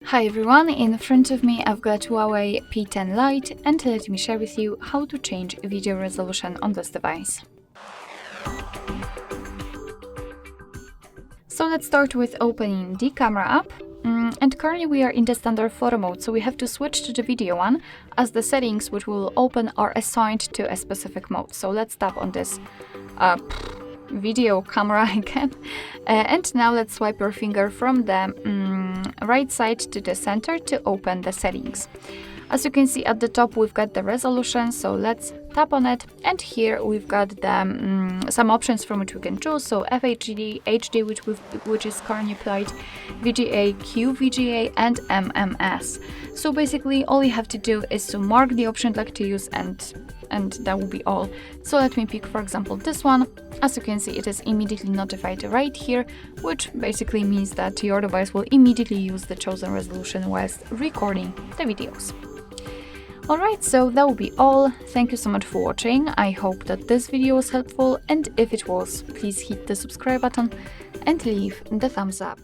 Hi everyone, in front of me I've got HUAWEI P10 Lite and let me share with you how to change video resolution on this device. So let's start with opening the camera app. And currently we are in the standard photo mode, so we have to switch to the video one as the settings which will open are assigned to a specific mode. So let's tap on this video camera again, and now let's swipe your finger from the right side to the center to open the settings. As you can see at the top we've got the resolution, so let's tap on it, and here we've got the some options from which we can choose. So FHD, HD, which is currently applied, VGA, QVGA, and MMS. So basically all you have to do is to mark the option you'd like to use, and that will be all. So let me pick, for example, this one. As you can see, it is immediately notified right here, which basically means that your device will immediately use the chosen resolution whilst recording the videos. Alright, so that will be all. Thank you so much for watching. I hope that this video was helpful, and if it was, please hit the subscribe button and leave the thumbs up.